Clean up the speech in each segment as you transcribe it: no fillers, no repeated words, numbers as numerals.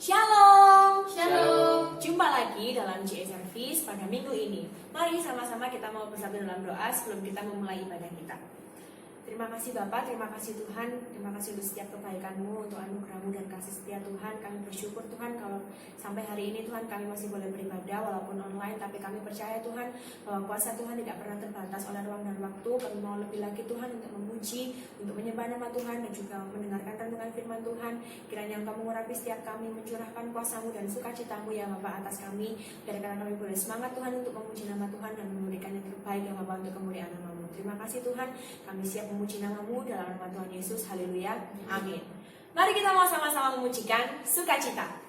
Shalom, Shalom. Jumpa lagi dalam GA Service pada minggu ini. Mari sama-sama kita mau bersatu dalam doa sebelum kita memulai ibadah kita. Terima kasih Bapak, terima kasih Tuhan, terima kasih untuk setiap kebaikan-Mu, untuk anugerah-Mu dan kasih setia Tuhan. Kami bersyukur Tuhan kalau sampai hari ini Tuhan kami masih boleh beribadah walaupun online, tapi kami percaya Tuhan bahwa kuasa Tuhan tidak pernah terbatas oleh ruang dan waktu. Kami mau lebih lagi Tuhan untuk memuji, untuk menyembah nama Tuhan dan juga mendengarkan renungan firman Tuhan. Kiranya Engkau mengurapi setiap kami, mencurahkan kuasa-Mu dan sukacita-Mu ya Bapak atas kami. Biarkan kami boleh semangat Tuhan untuk memuji nama Tuhan dan memberikan yang terbaik ya Bapak untuk kemuliaan nama-Mu. Terima kasih Tuhan, kami siap memuji nama-Mu dalam nama Tuhan Yesus. Haleluya, amin. Mari kita mau sama-sama memujikan sukacita.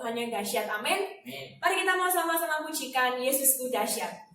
Tuhan yang dahsyat, amin. Mari kita mau sama-sama pujikan Yesusku dahsyat.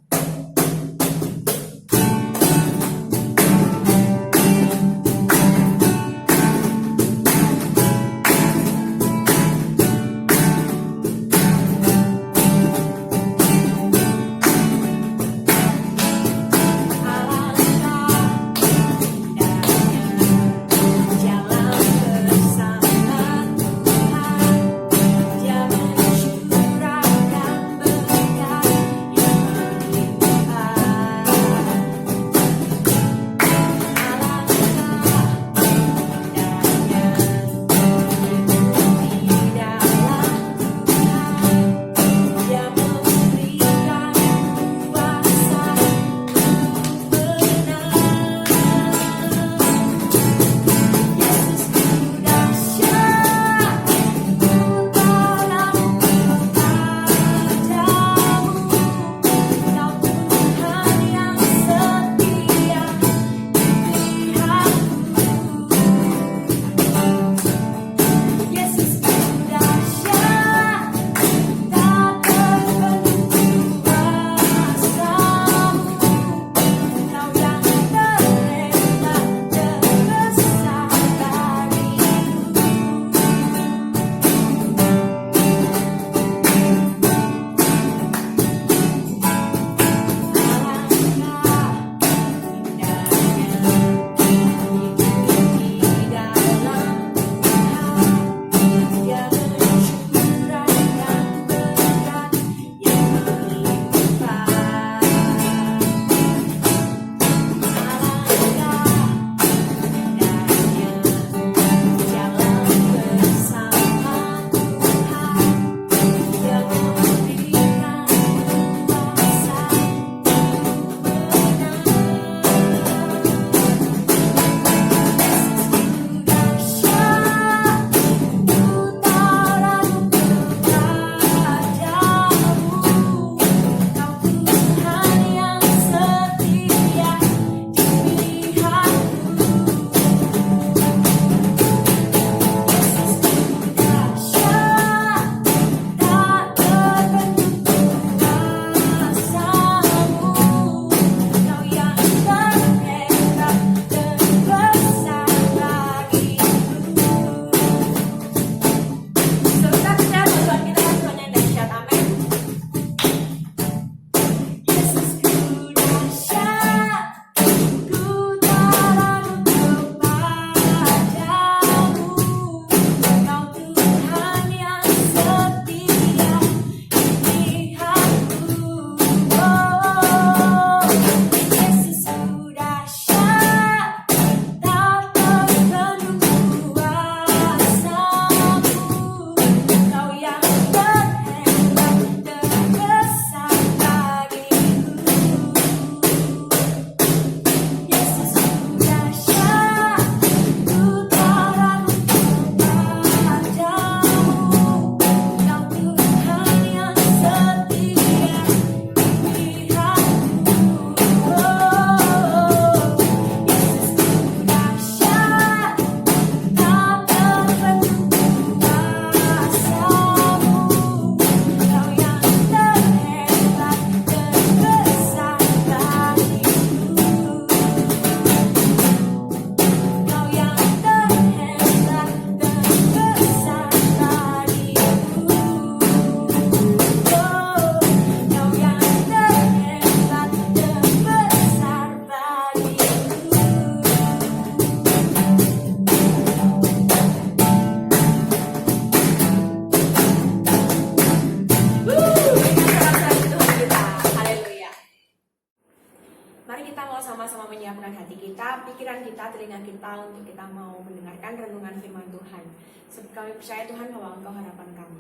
Mari kita mau sama-sama menyiapkan hati kita, pikiran kita, telinga kita untuk kita mau mendengarkan renungan firman Tuhan. Sebab kami percaya Tuhan bahwa Engkau harapan kami.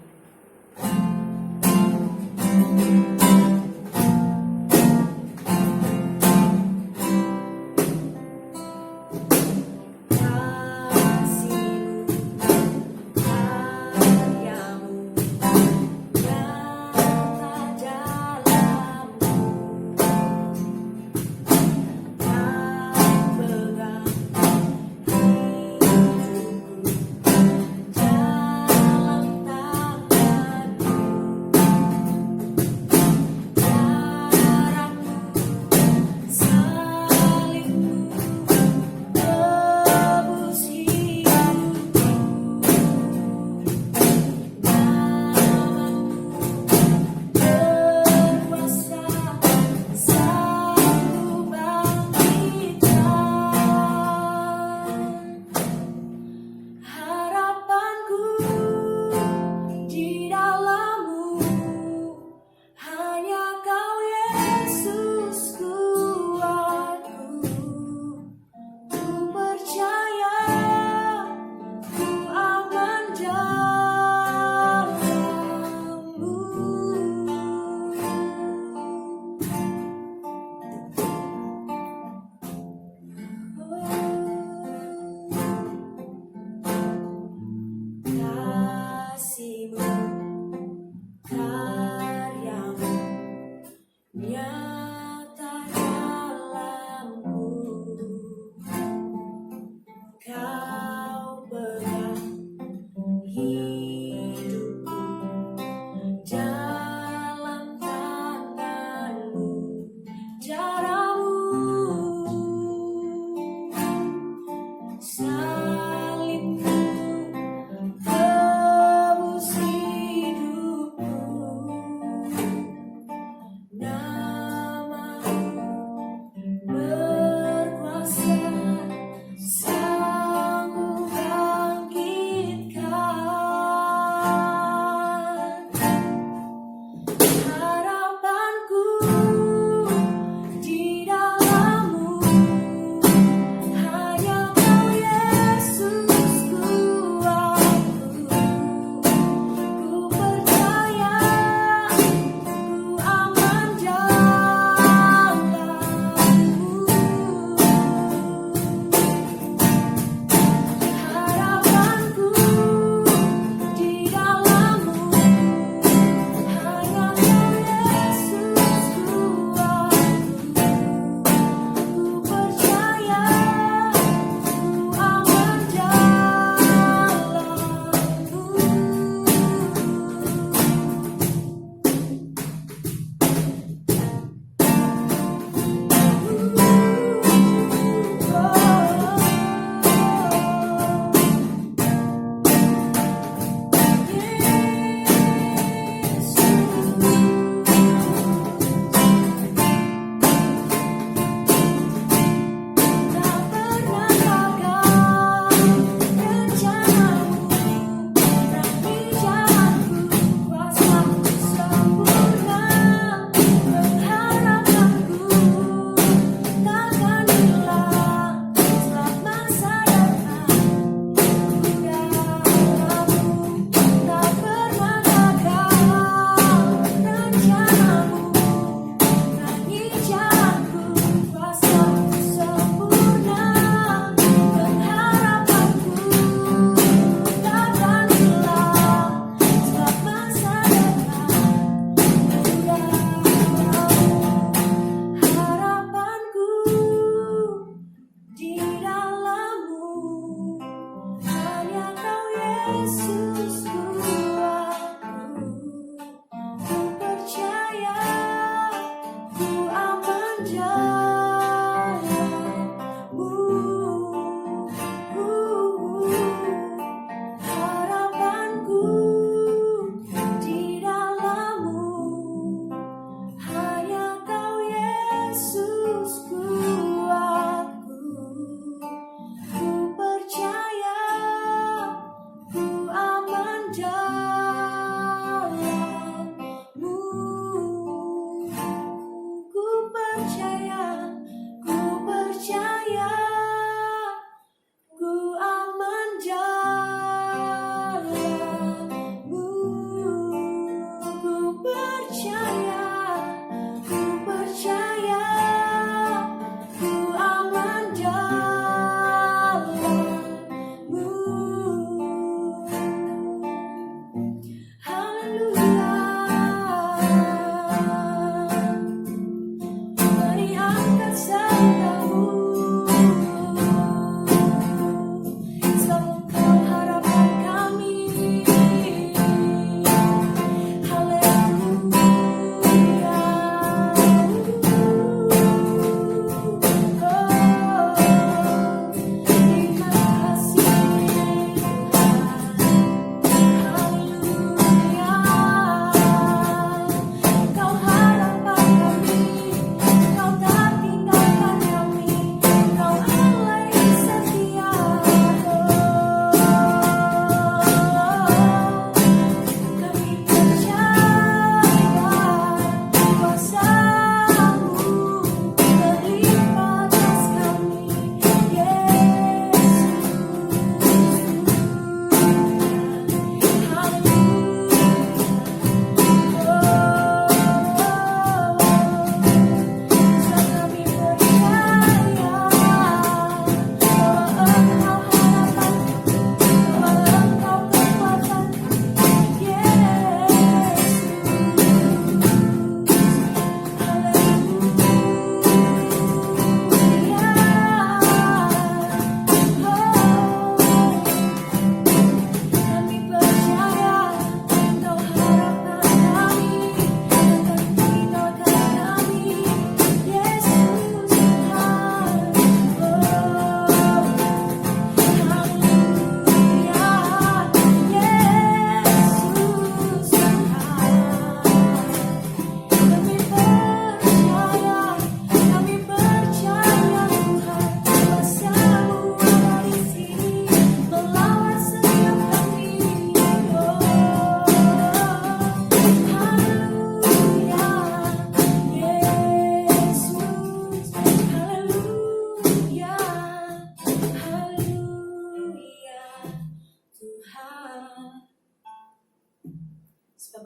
percaya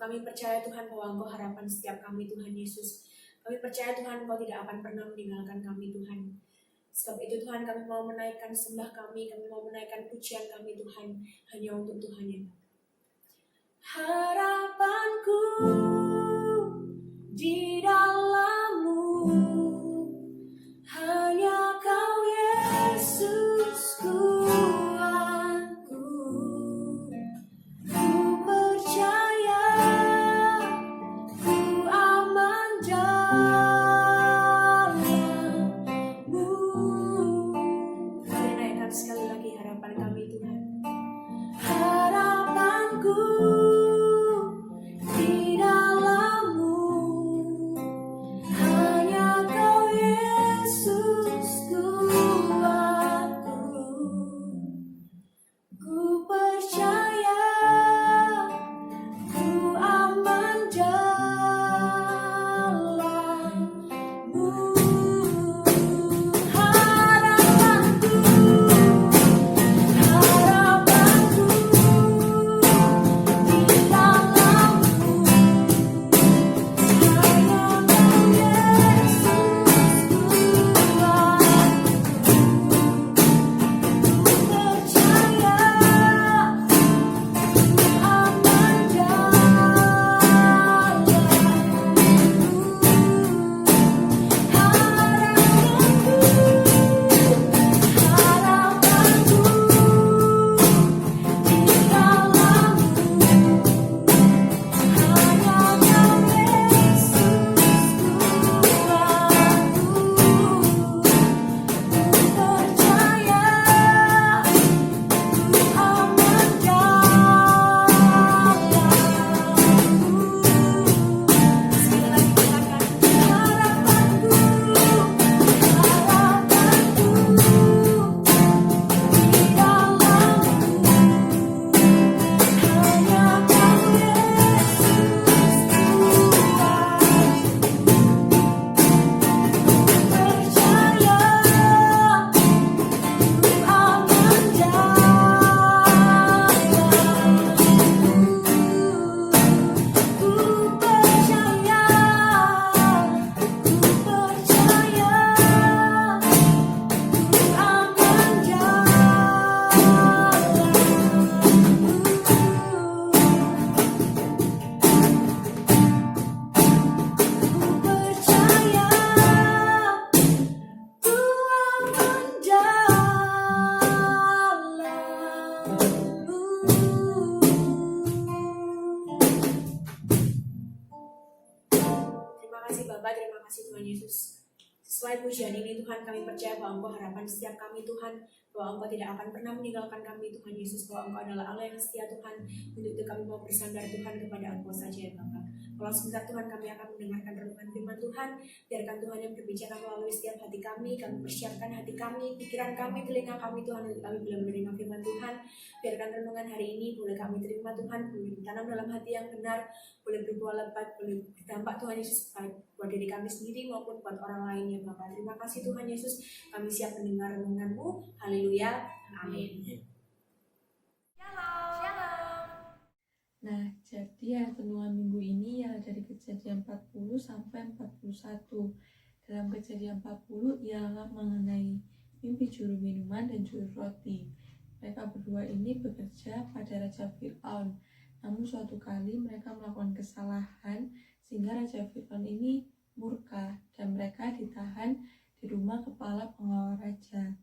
Kami percaya Tuhan bahwa Engkau harapan setiap kami Tuhan Yesus. Kami percaya Tuhan Engkau tidak akan pernah meninggalkan kami Tuhan. Sebab itu Tuhan kami mau menaikkan sembah kami mau menaikkan pujian kami Tuhan hanya untuk Tuhan ya. Harapanku di dalam-Mu, hanya Kau Yesus Tuhanku. Ku percaya, ku aman jalan-Mu. Mari naikkan sekali lagi harapan kami Tuhan. Harapanku di dalam-Mu, hanya Kau Yesus Tuhanku. Ku percaya, ku aman jalan-Mu. Harapanku Sesuai pujian ini Tuhan, kami percaya bahwa Engkau harapan setiap kami Tuhan, bahwa Engkau tidak akan pernah meninggalkan kami Tuhan Yesus, bahwa Engkau adalah Allah yang setia Tuhan. Untuk itu kami mau bersandar Tuhan kepada Engkau saja ya Bapa. Kalau sebentar Tuhan kami akan mendengarkan renungan firman Tuhan. Biarkan Tuhan yang berbicara melalui setiap hati kami persiapkan hati kami, pikiran kami, telinga kami Tuhan, untuk kami boleh menerima firman Tuhan. Biarkan renungan hari ini boleh kami terima Tuhan, boleh ditanam dalam hati yang benar, boleh berbuah lebat, boleh berdampak Tuhan Yesus buat diri kami sendiri maupun buat orang lain ya Bapak. Terima kasih Tuhan Yesus, kami siap mendengar renungan-Mu. Haleluya, amin. Shalom. Nah, jadi renungan minggu ini ya dari Kejadian 40 sampai 41. Dalam Kejadian 40 ialah mengenai mimpi juru minuman dan juru roti. Mereka berdua ini bekerja pada Raja Fir'aun. Namun suatu kali mereka melakukan kesalahan sehingga Raja Fir'aun ini murka dan mereka ditahan di rumah kepala pengawal raja,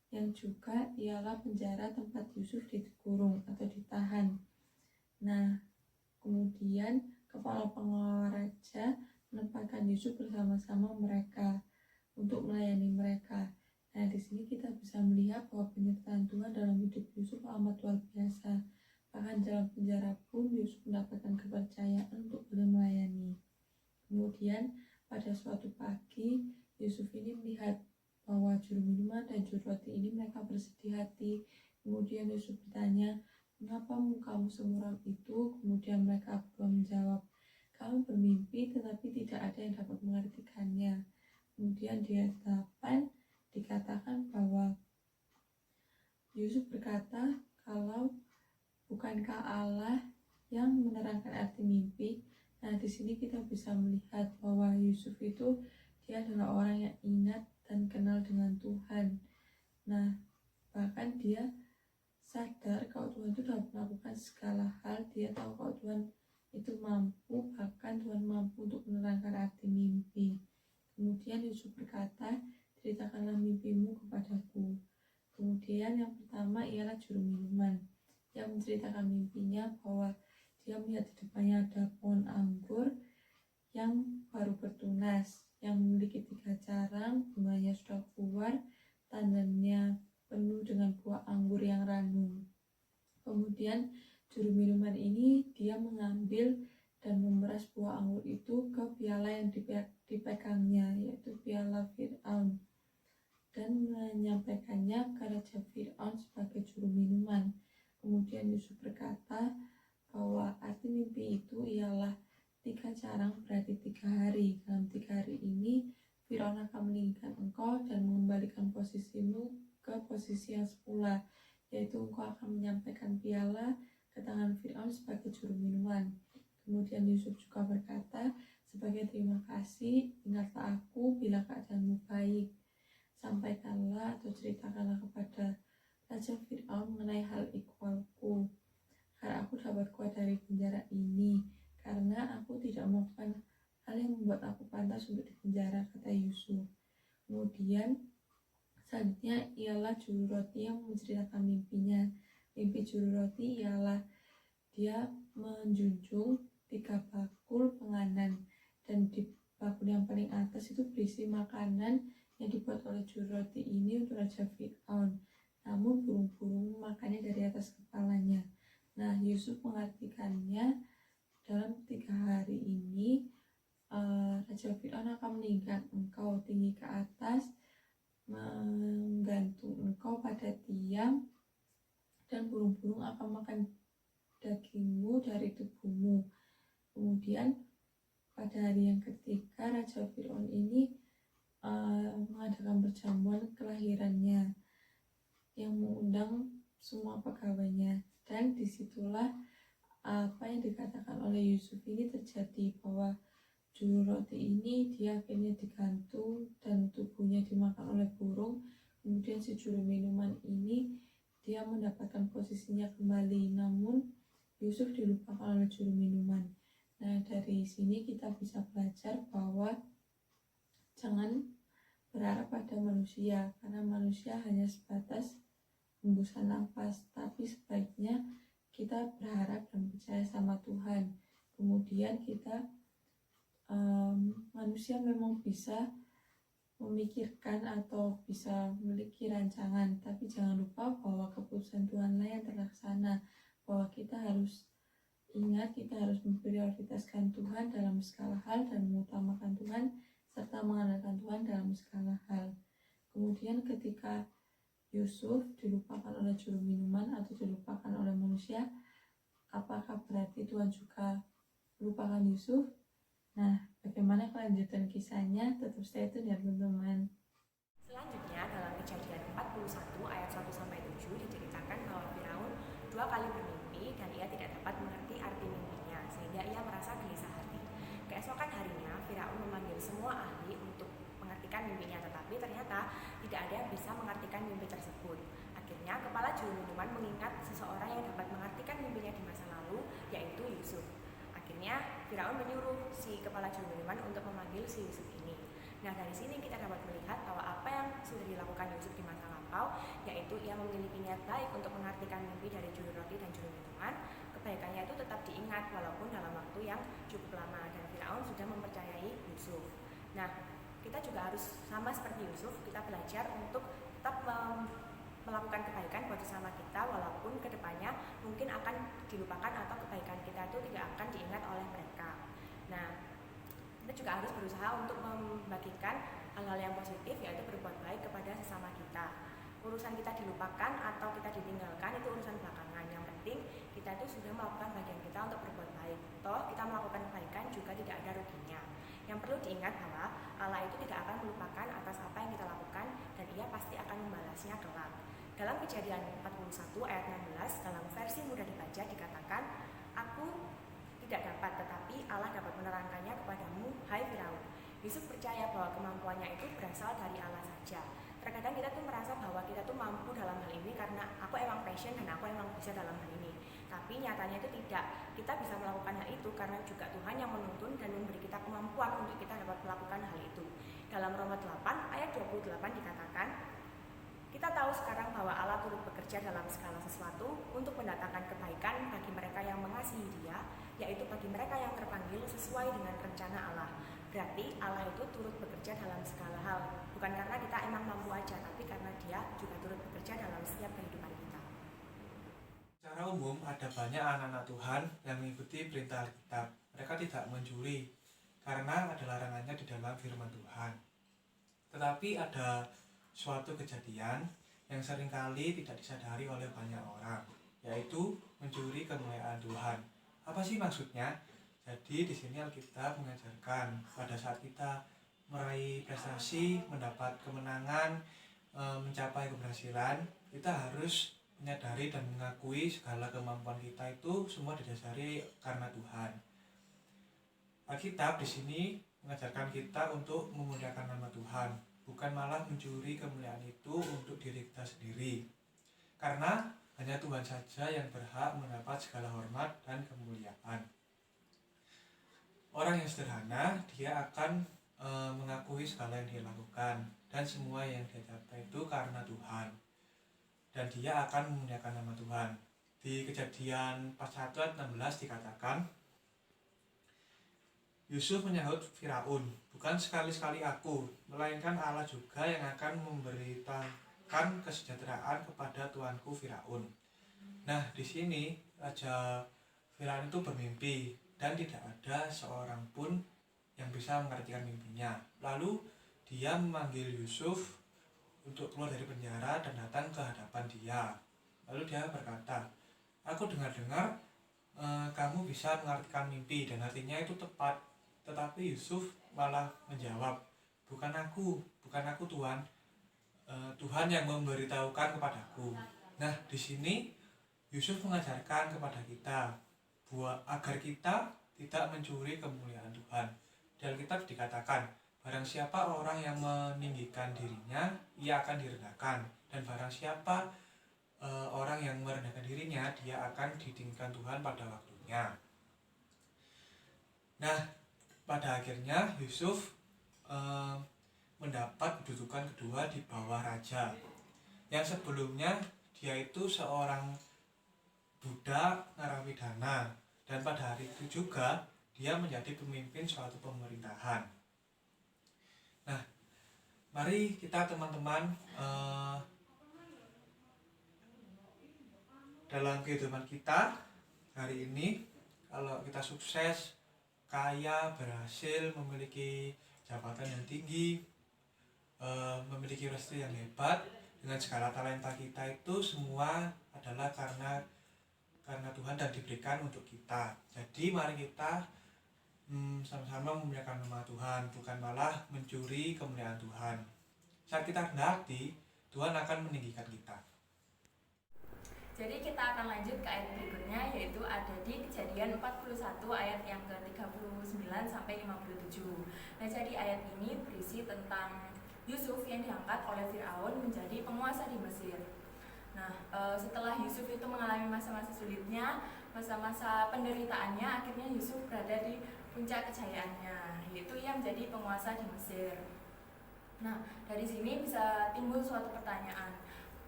yang juga ialah penjara tempat Yusuf dikurung atau ditahan. Nah, kemudian kepala pengawal raja menempatkan Yusuf bersama-sama mereka untuk melayani mereka. Nah, di sini kita bisa melihat bahwa penyertaan Tuhan dalam hidup Yusuf amat luar biasa. Bahkan dalam penjara pun Yusuf mendapatkan kepercayaan untuk boleh melayani. Kemudian pada suatu pagi Yusuf ini melihat bahwa juru minuman dan juru roti ini mereka bersedih hati. Kemudian Yusuf bertanya, "Mengapa mukamu semuram itu?" Kemudian mereka berdua menjawab, "Kami bermimpi tetapi tidak ada yang dapat mengartikannya." Kemudian di ayat 8 dikatakan bahwa Yusuf berkata, "Kalau bukankah Allah yang menerangkan arti mimpi. Nah, di sini kita bisa melihat bahwa Yusuf itu dia adalah orang yang ingat dan kenal dengan Tuhan. Nah, bahkan dia sadar kalau Tuhan itu dapat melakukan segala hal. Dia tahu kalau Tuhan itu mampu, bahkan Tuhan mampu untuk menerangkan arti mimpi. Kemudian Yusuf berkata, ceritakanlah mimpimu kepadaku. Kemudian yang pertama ialah juru minuman yang menceritakan mimpinya bahwa dia melihat di depannya ada pohon anggur yang baru bertunas, yang memiliki 3 carang, bunganya sudah keluar, tandanya penuh dengan buah anggur yang ranum. Kemudian juru minuman ini dia mengambil dan memeras buah anggur itu ke piala yang dipegangnya, yaitu piala Fir'aun, dan menyampaikannya ke Raja Fir'aun sebagai juru minuman. Kemudian Yusuf berkata bahwa arti mimpi itu ialah 3 carang berarti 3 hari. Dalam 3 hari ini Fir'aun akan meninggalkan engkau dan mengembalikan posisimu ke posisi yang semula, yaitu engkau akan menyampaikan piala ke tangan Fir'aun sebagai juru minuman. Kemudian Yusuf juga berkata, sebagai terima kasih, ingatlah aku bila keadaanmu baik. Sampaikanlah atau ceritakanlah kepada Raja Fir'aun mengenai hal ikhwalku, agar aku dapat keluar dari penjara ini, karena aku tidak melakukan hal yang membuat aku pantas untuk dipenjara, kata Yusuf. Kemudian selanjutnya ialah juru roti yang menceritakan mimpinya. Mimpi juru roti ialah dia menjunjung 3 bakul penganan, dan di bakul yang paling atas itu berisi makanan yang dibuat oleh juru roti ini untuk Raja Fir'aun. Namun burung-burung makannya dari atas kepalanya. Nah, Yusuf mengartikannya dalam 3 hari ini Raja Fir'aun akan meninggikan engkau tinggi ke atas, menggantung engkau pada tiang, dan burung-burung akan makan dagingmu dari tubuhmu. Kemudian pada hari yang ketiga Raja Fir'aun ini mengadakan perjamuan kelahirannya yang mengundang semua pegawainya, dan disitulah apa yang dikatakan oleh Yusuf ini terjadi, bahwa juru roti ini dia akhirnya digantung dan tubuhnya dimakan oleh burung. Kemudian si juru minuman ini dia mendapatkan posisinya kembali, namun Yusuf dilupakan oleh juru minuman. Nah, dari sini kita bisa belajar bahwa jangan berharap pada manusia, karena manusia hanya sebatas hembusan nafas, tapi sebaiknya kita berharap dan percaya sama Tuhan. Kemudian kita manusia memang bisa memikirkan atau bisa memiliki rancangan, tapi jangan lupa bahwa keputusan Tuhanlah yang terlaksana, bahwa kita harus ingat, kita harus memprioritaskan Tuhan dalam segala hal dan mengutamakan Tuhan serta mengandalkan Tuhan dalam segala hal. Kemudian ketika Yusuf dilupakan oleh juru minuman atau dilupakan oleh manusia, apakah berarti Tuhan juga melupakan Yusuf? Nah, bagaimana kelanjutan kisahnya? Tetap stay tune ya teman-teman. Selanjutnya dalam Kejadian 41 ayat 1-7 diceritakan bahwa Firaun 2 kali bermimpi dan ia tidak dapat mengerti arti mimpinya, sehingga ia merasa gelisah hati. Keesokan harinya Firaun memanggil semua ahli untuk mengartikan mimpinya, tetapi ternyata tidak ada yang bisa mengartikan mimpi tersebut. Akhirnya kepala juru minuman mengingat seseorang yang dapat mengartikan mimpinya di masa lalu, yaitu Yusuf. Akhirnya Firaun menyuruh si kepala juru minuman untuk memanggil si Yusuf ini. Nah, dari sini kita dapat melihat bahwa apa yang sudah dilakukan Yusuf di masa lampau, yaitu ia memiliki niat baik untuk mengartikan mimpi dari juru roti dan juru minuman. Kebaikannya itu tetap diingat walaupun dalam waktu yang cukup lama, dan Firaun sudah mempercayai Yusuf. Nah, kita juga harus sama seperti Yusuf, kita belajar untuk tetap melakukan kebaikan buat sesama kita walaupun kedepannya mungkin akan dilupakan atau kebaikan kita itu tidak akan diingat oleh mereka. Nah, kita juga harus berusaha untuk membagikan hal-hal yang positif, yaitu berbuat baik kepada sesama kita. Urusan kita dilupakan atau kita ditinggalkan itu urusan belakangan. Yang penting kita itu sudah melakukan bagian kita untuk berbuat baik. Toh kita melakukan kebaikan juga tidak ada ruginya. Yang perlu diingat bahwa Allah itu tidak akan melupakan atas apa yang kita lakukan, dan ia pasti akan membalasnya kelak. Dalam Kejadian 41 ayat 16 dalam versi mudah dibaca dikatakan, Aku tidak dapat, tetapi Allah dapat menerangkannya kepadamu, hai Firaun. Yusuf percaya bahwa kemampuannya itu berasal dari Allah saja. Terkadang kita tuh merasa bahwa kita tuh mampu dalam hal ini karena aku emang passion dan aku emang bisa dalam hal ini. Tapi nyatanya itu tidak. Kita bisa melakukan hal itu karena juga Tuhan yang menuntun dan memberi kita kemampuan untuk kita dapat melakukan hal itu. Dalam Roma 8 ayat 28 dikatakan, kita tahu sekarang bahwa Allah turut bekerja dalam segala sesuatu untuk mendatangkan kebaikan bagi mereka yang mengasihi Dia, yaitu bagi mereka yang terpanggil sesuai dengan rencana Allah. Berarti Allah itu turut bekerja dalam segala hal, bukan karena kita emang mampu aja, tapi karena Dia juga turut bekerja dalam setiap kehidupan kita. Secara umum ada banyak anak-anak Tuhan yang mengikuti perintah Alkitab. Mereka tidak mencuri karena ada larangannya di dalam firman Tuhan. Tetapi ada suatu kejadian yang seringkali tidak disadari oleh banyak orang, yaitu mencuri kemuliaan Tuhan. Apa sih maksudnya? Jadi di sini Alkitab mengajarkan pada saat kita meraih prestasi, mendapat kemenangan, mencapai keberhasilan, kita harus menyadari dan mengakui segala kemampuan kita itu semua didasari karena Tuhan. Alkitab di sini mengajarkan kita untuk memuliakan nama Tuhan, bukan malah mencuri kemuliaan itu untuk diri kita sendiri. Karena hanya Tuhan saja yang berhak mendapat segala hormat dan kemuliaan. Orang yang sederhana, dia akan mengakui segala yang dia lakukan dan semua yang dia capai itu karena Tuhan. Dan dia akan memuliakan nama Tuhan. Di Kejadian 41 ayat 16 dikatakan, Yusuf menyahut Firaun, bukan sekali-sekali aku, melainkan Allah juga yang akan memberitakan kesejahteraan kepada tuanku Firaun. Nah, di sini Raja Firaun itu bermimpi dan tidak ada seorang pun yang bisa mengartikan mimpinya. Lalu dia memanggil Yusuf untuk keluar dari penjara dan datang ke hadapan dia. Lalu dia berkata, aku dengar-dengar kamu bisa mengartikan mimpi dan artinya itu tepat. Tetapi Yusuf malah menjawab, bukan aku Tuhan, Tuhan yang memberitahukan kepadaku. Nah, di sini Yusuf mengajarkan kepada kita bahwa agar kita tidak mencuri kemuliaan Tuhan. Di Alkitab dikatakan, barang siapa orang yang meninggikan dirinya, ia akan direndahkan. Dan barang siapa orang yang merendahkan dirinya, dia akan ditinggikan Tuhan pada waktunya. Nah, pada akhirnya Yusuf mendapat kedudukan kedua di bawah raja. Yang sebelumnya dia itu seorang budak Narapidana, dan pada hari itu juga dia menjadi pemimpin suatu pemerintahan. Nah, mari kita teman-teman dalam kehidupan kita hari ini, kalau kita sukses, kaya, berhasil, memiliki jabatan yang tinggi, memiliki restu yang hebat, dengan segala talenta kita itu semua adalah karena Tuhan dan diberikan untuk kita. Jadi mari kita sama-sama memuliakan nama Tuhan, bukan malah mencuri kemuliaan Tuhan. Saat kita rendah hati, Tuhan akan meninggikan kita. Jadi kita akan lanjut ke ayat berikutnya, yaitu ada di Kejadian 41 ayat yang ke-39 sampai 57. Nah, jadi ayat ini berisi tentang Yusuf yang diangkat oleh Firaun menjadi penguasa di Mesir. Nah, setelah Yusuf itu mengalami masa-masa sulitnya, masa-masa penderitaannya, akhirnya Yusuf berada di puncak kejayaannya, yaitu ia menjadi penguasa di Mesir. Nah, dari sini bisa timbul suatu pertanyaan.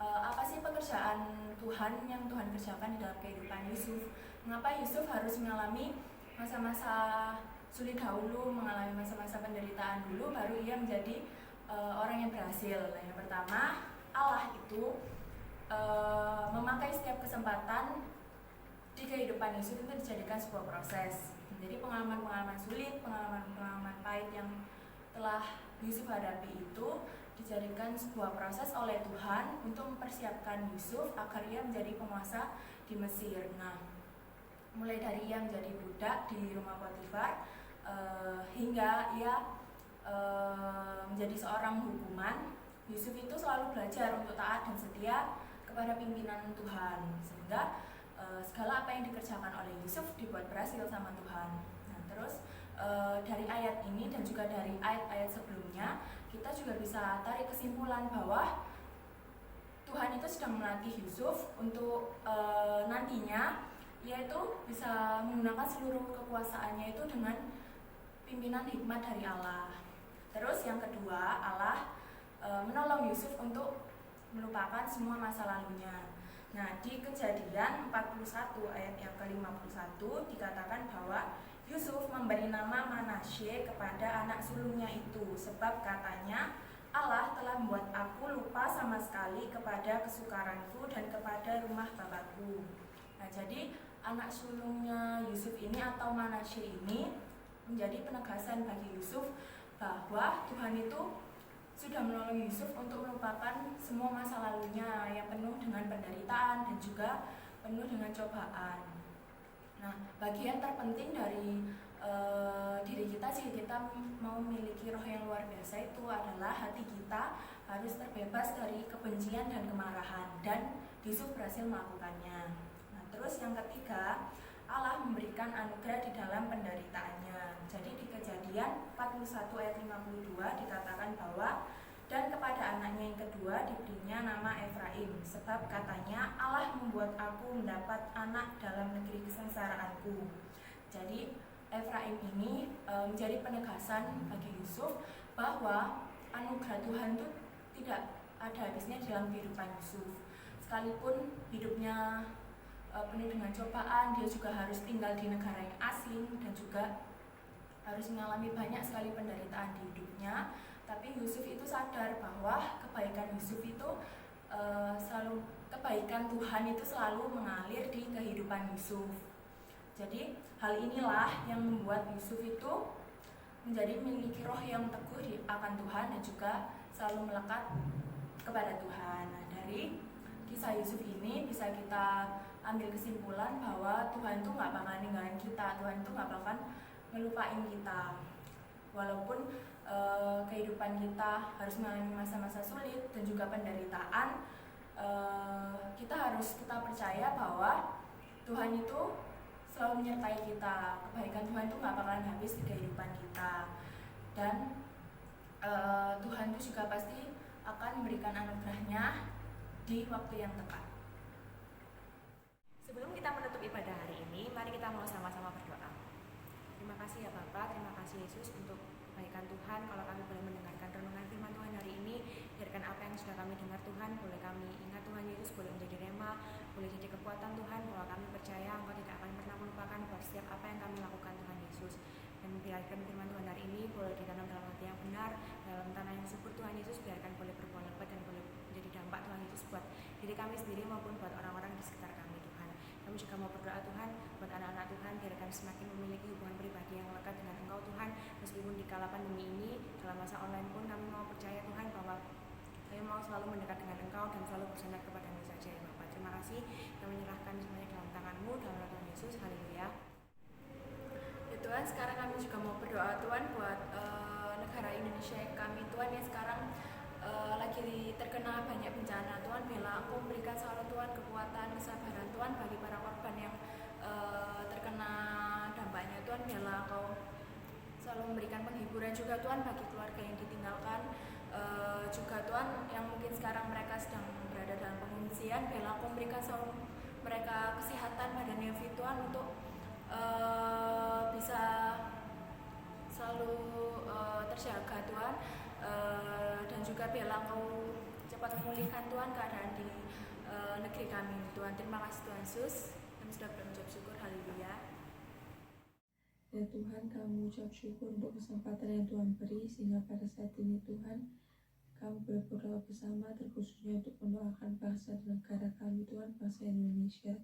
Apa sih pekerjaan Tuhan yang Tuhan kerjakan di dalam kehidupan Yusuf? Mengapa Yusuf harus mengalami masa-masa sulit dahulu, mengalami masa-masa penderitaan dulu, baru ia menjadi orang yang berhasil? Nah, yang pertama, Allah itu memakai setiap kesempatan di kehidupan Yusuf itu dijadikan sebuah proses. Jadi pengalaman-pengalaman sulit, pengalaman-pengalaman pahit yang telah Yusuf hadapi itu dijadikan sebuah proses oleh Tuhan untuk mempersiapkan Yusuf agar ia menjadi penguasa di Mesir. Nah, mulai dari ia menjadi budak di rumah Potifar hingga ia menjadi seorang hukuman, Yusuf itu selalu belajar untuk taat dan setia kepada pimpinan Tuhan, sehingga segala apa yang dikerjakan oleh Yusuf dibuat berhasil sama Tuhan. Nah, terus dari ayat ini dan juga dari ayat-ayat sebelumnya kita juga bisa tarik kesimpulan bahwa Tuhan itu sedang melatih Yusuf untuk nantinya yaitu bisa menggunakan seluruh kekuasaannya itu dengan pimpinan hikmat dari Allah. Terus yang kedua, Allah menolong Yusuf untuk melupakan semua masa lalunya. Nah, di Kejadian 41 ayat yang ke-51 dikatakan bahwa Yusuf memberi nama Manasye kepada anak sulungnya itu, sebab katanya Allah telah membuat aku lupa sama sekali kepada kesukaranku dan kepada rumah bapakku. Nah, jadi anak sulungnya Yusuf ini atau Manasye ini menjadi penegasan bagi Yusuf bahwa Tuhan itu sudah menolong Yusuf untuk melupakan semua masa lalunya yang penuh dengan penderitaan dan juga penuh dengan cobaan. Nah, bagian terpenting dari diri kita jika kita mau memiliki roh yang luar biasa itu adalah hati kita harus terbebas dari kebencian dan kemarahan, dan Yusuf berhasil melakukannya. Nah, terus yang ketiga, Allah memberikan anugerah di dalam penderitaannya. Jadi di Kejadian 41 ayat 52 dikatakan bahwa dan kepada anaknya yang kedua diberinya nama Efraim, sebab katanya Allah membuat aku mendapat anak dalam negeri kesengsaraanku. Jadi Efraim ini menjadi penegasan bagi Yusuf bahwa anugerah Tuhan itu tidak ada habisnya dalam kehidupan Yusuf. Sekalipun hidupnya penuh dengan cobaan, dia juga harus tinggal di negara yang asing dan juga harus mengalami banyak sekali penderitaan di hidupnya. Tapi Yusuf itu sadar bahwa kebaikan Yusuf itu kebaikan Tuhan itu selalu mengalir di kehidupan Yusuf. Jadi hal inilah yang membuat Yusuf itu menjadi memiliki roh yang teguh akan Tuhan dan juga selalu melekat kepada Tuhan. Nah, dari kisah Yusuf ini bisa kita ambil kesimpulan bahwa Tuhan itu nggak bakal ninggalin kita, Tuhan itu nggak bakal ngelupain kita. Walaupun kehidupan kita harus mengalami masa-masa sulit dan juga penderitaan, kita percaya bahwa Tuhan itu selalu menyertai kita. Kebaikan Tuhan itu nggak bakalan habis di kehidupan kita, dan Tuhan itu juga pasti akan memberikan anugerahnya di waktu yang tepat. Sebelum kita menutup ibadah hari ini, mari kita mau sama-sama berdoa. Terima kasih ya Bapak, terima kasih Yesus untuk kebaikan Tuhan. Kalau kami boleh mendengarkan renungan firman Tuhan hari ini, biarkan apa yang sudah kami dengar Tuhan, boleh kami ingat Tuhan Yesus, boleh menjadi rema, boleh jadi kekuatan Tuhan, bahwa kami percaya Engkau tidak akan pernah melupakan bahwa setiap apa yang kami lakukan Tuhan Yesus. Dan biarkan firman Tuhan hari ini boleh ditanam dalam hati yang benar, dalam tanah yang subur Tuhan Yesus, biarkan boleh berbuah lebat dan boleh menjadi dampak Tuhan Yesus buat diri kami sendiri maupun buat orang-orang di sekitar kami Tuhan. Kami juga mau berdoa Tuhan buat anak-anak Tuhan, biarkan semakin memiliki hubungan pribadi yang lekat dengan Engkau Tuhan, meskipun di kala pandemi ini, dalam masa online pun kami mau percaya Tuhan bahwa kami mau selalu mendekat dengan Engkau dan selalu bersandar kepada-Mu saja ya Bapak. Terima kasih, kami menyerahkan semuanya dalam tangan-Mu, dalam nama Tuhan Yesus, haleluya. Ya Tuhan, sekarang kami juga mau berdoa Tuhan buat negara Indonesia kami Tuhan, yang sekarang lagi terkena banyak bencana Tuhan. Biarlah Engkau memberikan selalu Tuhan kekuatan, kesabaran Tuhan bagi para korban yang terkena dampaknya Tuhan. Biarlah Engkau selalu memberikan penghiburan juga Tuhan bagi keluarga yang ditinggalkan, juga Tuhan yang mungkin sekarang mereka sedang berada dalam pengungsian. Biarlah Engkau memberikan selalu mereka kesehatan badan yang fit Tuhan, untuk bisa selalu terjaga Tuhan, dan juga biarlah Engkau cepat memulihkan Tuhan keadaan di negeri kami Tuhan. Terima kasih Tuhan Yesus, kami sudah mengucap syukur, haleluya. Ya Tuhan, kami ucap syukur untuk kesempatan yang Tuhan beri, sehingga pada saat ini Tuhan, kami boleh berdoa bersama, terkhususnya untuk mendoakan bangsa dan negara kami Tuhan, bangsa Indonesia.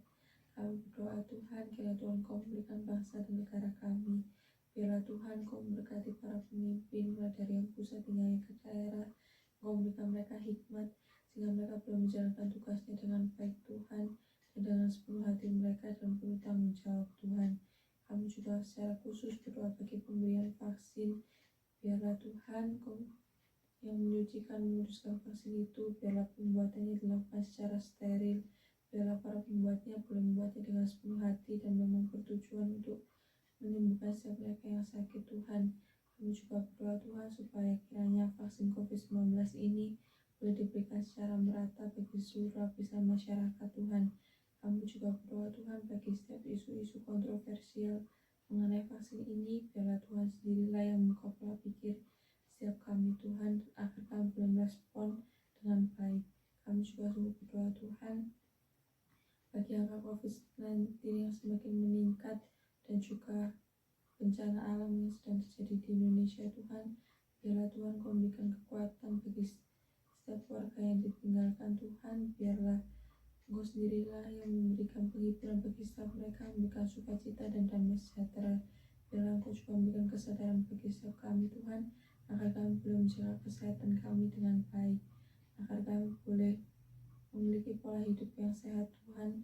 Kami berdoa Tuhan, kiranya Tuhan Kau memberikan bangsa dan negara kami. Biarlah Tuhan Kau memberkati para pemimpin, mulai dari yang pusat hingga yang ke daerah. Kau memberikan mereka hikmat, sehingga mereka boleh menjalankan tugasnya dengan baik Tuhan, dan dengan sepenuh hati mereka dan penuh tanggung jawab Tuhan. Kami juga secara khusus berdoa bagi pemberian vaksin. Biarlah Tuhan Kau yang menyucikan, memutuskan vaksin itu, biarlah pembuatannya dilakukan secara steril, Biarlah para pembuatnya boleh membuatnya dengan sepenuh hati dan memang bertujuan untuk menyembuhkan setiap mereka yang sakit Tuhan. Kami juga berdoa Tuhan supaya kiranya vaksin COVID-19 ini boleh diberikan secara merata bagi seluruh lapisan masyarakat Tuhan. Kami juga berdoa Tuhan bagi setiap isu-isu kontroversial mengenai vaksin ini, biarlah Tuhan sendirilah yang membuka pola pikir setiap kami Tuhan, agar kami boleh merespon dengan baik. Kami juga sungguh berdoa Tuhan bagi angka COVID-19 yang semakin meningkat dan juga bencana alam yang sedang terjadi di Indonesia Tuhan. Biarlah Tuhan Kau memberikan kekuatan bagi setiap warga yang ditinggalkan Tuhan. Biarlah Engkau sendirilah yang memberikan penghiburan bagi setiap mereka, memberikan sukacita dan damai sejahtera. Biarlah Engkau juga memberikan kesadaran bagi setiap kami Tuhan, agar kami boleh menjaga kesehatan kami dengan baik, agar kami boleh memiliki pola hidup yang sehat Tuhan,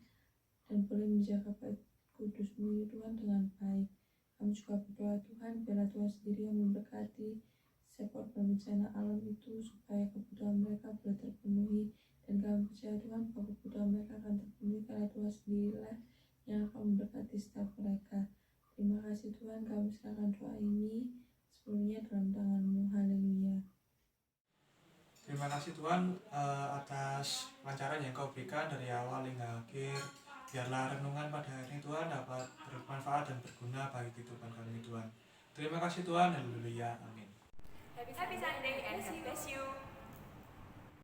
dan boleh menjaga bait kudus-Mu Tuhan dengan baik. Kami juga berdoa Tuhan, biarlah Tuhan sendiri yang memberkati setiap korban bencana alam itu, supaya kebutuhan mereka boleh terpenuhi, dan kami percaya Tuhan bahwa kebutuhan mereka akan terpenuhi karena Tuhan sendirilah yang akan memberkati setiap mereka. Terima kasih Tuhan, kami serahkan doa ini sepenuhnya dalam tangan-Mu. Haleluya. Terima kasih Tuhan atas pancaran yang Kau berikan dari awal hingga akhir. Biarlah renungan pada hari ini Tuhan dapat bermanfaat dan berguna bagi kehidupan kami Tuhan. Terima kasih Tuhan, haleluya, amin. Happy Sunday and God bless you.